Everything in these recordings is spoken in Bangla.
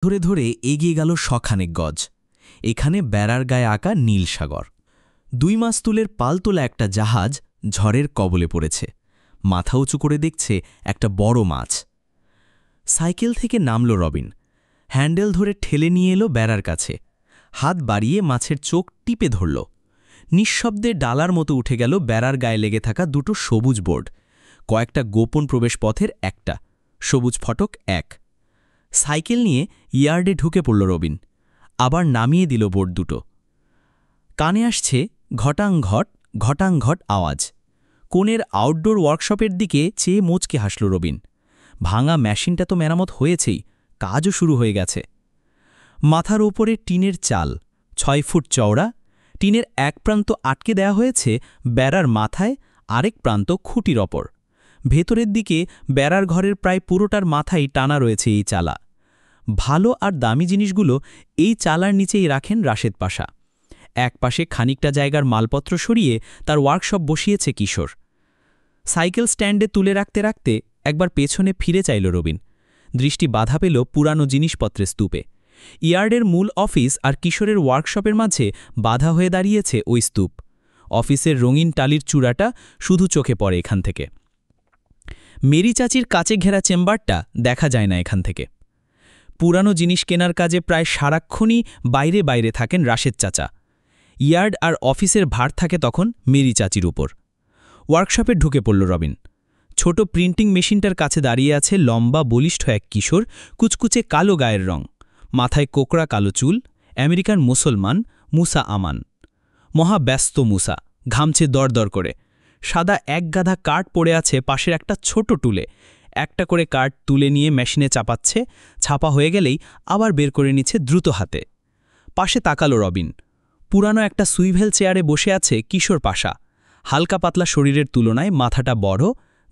ধরে ধরে এগিয়ে গেল শখানেক গজ। এখানে বেড়ার গায়ে আঁকা নীল সাগর। 2 মাস তুলের পালতোলা একটা জাহাজ ঝড়ের কবলে পড়েছে। মাথা উঁচু করে দেখছে একটা বড় মাছ। সাইকেল থেকে নামল রবিন, হ্যান্ডেল ধরে ঠেলে নিয়ে এলো বেড়ার কাছে। হাত বাড়িয়ে মাছের চোখ টিপে ধরল। নিঃশব্দে ডালার মতো উঠে গেল বেড়ার গায়ে লেগে থাকা 2টো সবুজ বোর্ড। কয়েকটা গোপন প্রবেশপথের একটা সবুজ ফটক 1। সাইকেল নিয়ে ইয়ার্ডে ঢুকে পড়ল রবিন। আবার নামিয়ে দিল বোর্ড 2টো। কানে আসছে ঘটাংঘট ঘটাংঘট আওয়াজ। কোণের আউটডোর ওয়ার্কশপের দিকে চেয়ে মুচকে হাসল রবিন। ভাঙা মেশিনটা তো মেরামত হয়েছেই, কাজও শুরু হয়ে গেছে। মাথার ওপরে টিনের চাল, 6 ফুট চওড়া। টিনের এক প্রান্ত আটকে দেয়া হয়েছে বেড়ার মাথায়, আরেক প্রান্ত খুঁটির ওপর। ভেতরের দিকে বেড়ার ঘরের প্রায় পুরোটার মাথায় টানা রয়েছে এই চালা। ভালো আর দামি জিনিসগুলো এই চালার নিচেই রাখেন রাশেদ পাশা। এক পাশে খানিকটা জায়গার মালপত্র সরিয়ে তার ওয়ার্কশপ বসিয়েছে কিশোর। সাইকেল স্ট্যান্ডে তুলে রাখতে রাখতে একবার পেছনে ফিরে চাইল রবিন। দৃষ্টি বাধা পেল পুরানো জিনিসপত্রের স্তূপে। ইয়ার্ডের মূল অফিস আর কিশোরের ওয়ার্কশপের মাঝে বাধা হয়ে দাঁড়িয়েছে ওই স্তূপ। অফিসের রঙিন টালির চূড়াটা শুধু চোখে পড়ে এখান থেকে। মেরি চাচির কাচে ঘেরা চেম্বারটা দেখা যায় না এখান থেকে। পুরানো জিনিস কেনার কাজে প্রায় সারাক্ষণই বাইরে বাইরে থাকেন রাশেদ চাচা। ইয়ার্ড আর অফিসের ভার থাকে তখন মেরি চাচির উপর। ওয়ার্কশপে ঢুকে পড়ল রবিন। ছোট প্রিন্টিং মেশিনটার কাছে দাঁড়িয়ে আছে লম্বা বলিষ্ঠ এক কিশোর, কুচকুচে কালো গায়ের রং, মাথায় কোকড়া কালো চুল, আমেরিকান মুসলমান মুসা আমান। মহাব্যস্ত মুসা, ঘামছে দরদর করে। সাদা এক গাধা কার্ড পড়ে আছে পাশের একটা ছোট টুলে। একটা করে কার্ড তুলে নিয়ে মেশিনে চাপাচ্ছে, ছাপা হয়ে গেলেই আবার বের করে নিচ্ছে দ্রুত হাতে। পাশে তাকালো রবিন। পুরানো একটা সুইভেল চেয়ারে বসে আছে কিশোর পাশা। হালকা পাতলা শরীরের তুলনায় মাথাটা বড়,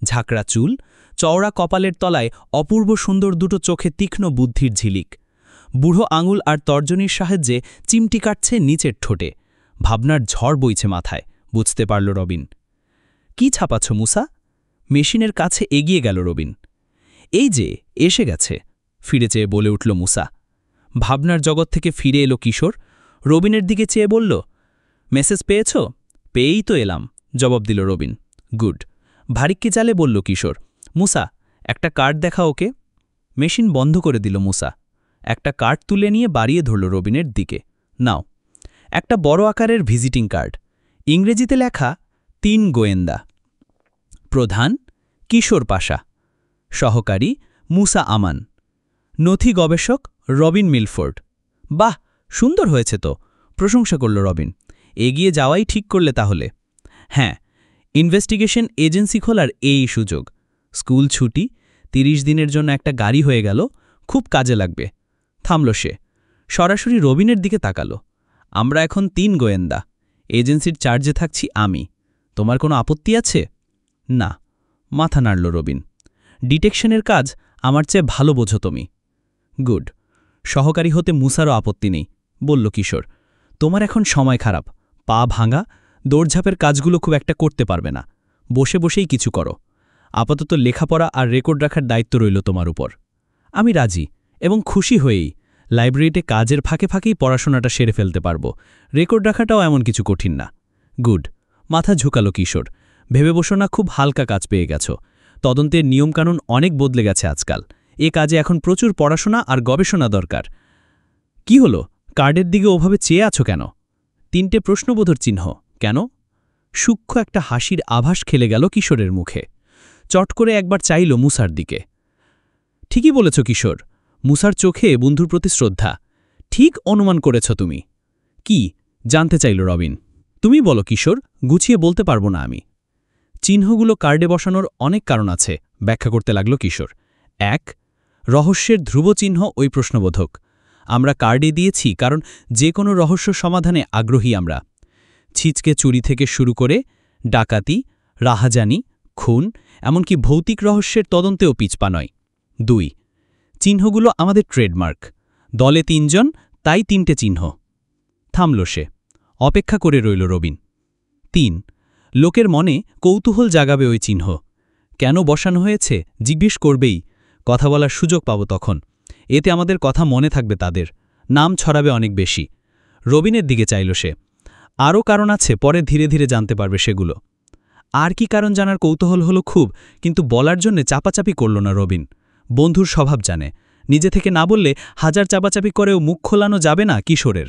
ঝাঁকড়া চুল, চওড়া কপালের তলায় অপূর্ব সুন্দর 2টো চোখে তীক্ষ্ণ বুদ্ধির ঝিলিক। বুড়ো আঙুল আর তর্জনীর সাহায্যে চিমটি কাটছে নিচের ঠোঁটে। ভাবনার ঝড় বইছে মাথায়, বুঝতে পারল রবিন। কি ছাপাচ্ছ মুসা? মেশিনের কাছে এগিয়ে গেল রবিন। এই যে এসে গেছে, ফিরে চেয়ে বলে উঠল মুসা। ভাবনার জগৎ থেকে ফিরে এলো কিশোর। রবিনের দিকে চেয়ে বলল, মেসেজ পেয়েছ? পেয়েই তো এলাম, জবাব দিল রবিন। গুড। ভারিক্কি চালে বলল কিশোর। মুসা, একটা কার্ড দেখা ওকে। মেশিন বন্ধ করে দিল মুসা। একটা কার্ড তুলে নিয়ে বাড়িয়ে ধরল রবিনের দিকে। নাও। একটা বড় আকারের ভিজিটিং কার্ড, ইংরেজিতে লেখা 3 গোয়েন্দা। প্রধান কিশোর পাশা, সহকারী মুসা আমান, নথি গবেষক রবিন মিলফোর্ড। বাহ, সুন্দর হয়েছে তো, প্রশংসা করল রবিন। এগিয়ে যাওয়াই ঠিক করলে তাহলে। হ্যাঁ, ইনভেস্টিগেশন এজেন্সি খোলার এই সুযোগ। স্কুল ছুটি, 30 দিনের জন্য একটা গাড়ি হয়ে গেল, খুব কাজে লাগবে। থামল সে, সরাসরি রবিনের দিকে তাকালো। আমরা এখন 3 গোয়েন্দা, এজেন্সির চার্জে থাকছি আমি। তোমার কোনো আপত্তি আছে? না, মাথা নাড়ল রবিন। ডিটেকশনের কাজ আমার চেয়ে ভালো বোঝো তুমি। গুড। সহকারী হতে মুসারও আপত্তি নেই, বলল কিশোর। তোমার এখন সময় খারাপ, পা ভাঙা, দৌড়ঝাঁপের কাজগুলো খুব একটা করতে পারবে না। বসে বসেই কিছু করো। আপাতত লেখাপড়া আর রেকর্ড রাখার দায়িত্ব রইল তোমার উপর। আমি রাজি, এবং খুশি হয়েই। লাইব্রেরিতে কাজের ফাঁকে ফাঁকেই পড়াশোনাটা সেরে ফেলতে পারবো। রেকর্ড রাখাটাও এমন কিছু কঠিন না। গুড। মাথা ঝুঁকালো কিশোর। ভেবে বসো না খুব হালকা কাজ পেয়ে গেছ। তদন্তের নিয়মকানুন অনেক বদলে গেছে আজকাল। এ কাজে এখন প্রচুর পড়াশোনা আর গবেষণা দরকার। কি হলো, কার্ডের দিকে ওভাবে চেয়ে আছো কেন? 3টে প্রশ্নবোধক চিহ্ন। কেন? সূক্ষ্ম একটা হাসির আভাস খেলে গেল কিশোরের মুখে। চট করে একবার চাইল মুসার দিকে। ঠিকই বলেছ কিশোর। মুসার চোখে বন্ধুর প্রতি শ্রদ্ধা। ঠিক অনুমান করেছ তুমি। কি জানতে চাইল রবিন। তুমি বলো কিশোর, গুছিয়ে বলতে পারবো না আমি। চিহ্নগুলো কার্ডে বসানোর অনেক কারণ আছে, ব্যাখ্যা করতে লাগল কিশোর। 1, রহস্যের ধ্রুবচিহ্ন ওই প্রশ্নবোধক। আমরা কার্ডে দিয়েছি কারণ যে কোনো রহস্য সমাধানে আগ্রহী আমরা। ছিচকে চুরি থেকে শুরু করে ডাকাতি, রাহাজানি, খুন, এমনকি ভৌতিক রহস্যের তদন্তেও পিছপা নয়। 2, চিহ্নগুলো আমাদের ট্রেডমার্ক। দলে 3 জন, তাই 3টে চিহ্ন। থামল সে, অপেক্ষা করে রইল রবিন। 3, লোকের মনে কৌতূহল জাগাবে ওই চিহ্ন। কেন বসানো হয়েছে জিজ্ঞেস করবেই, কথা বলার সুযোগ পাব তখন। এতে আমাদের কথা মনে থাকবে তাদের, নাম ছড়াবে অনেক বেশি। রবিনের দিকে চাইল সে। আরও কারণ আছে, পরে ধীরে ধীরে জানতে পারবে সেগুলো। আর কি কারণ জানার কৌতূহল হলো খুব, কিন্তু বলার জন্যে চাপাচাপি করল না রবিন। বন্ধুর স্বভাব জানে, নিজে থেকে না বললে হাজার চাপাচাপি করেও মুখ খোলানো যাবে না কিশোরের।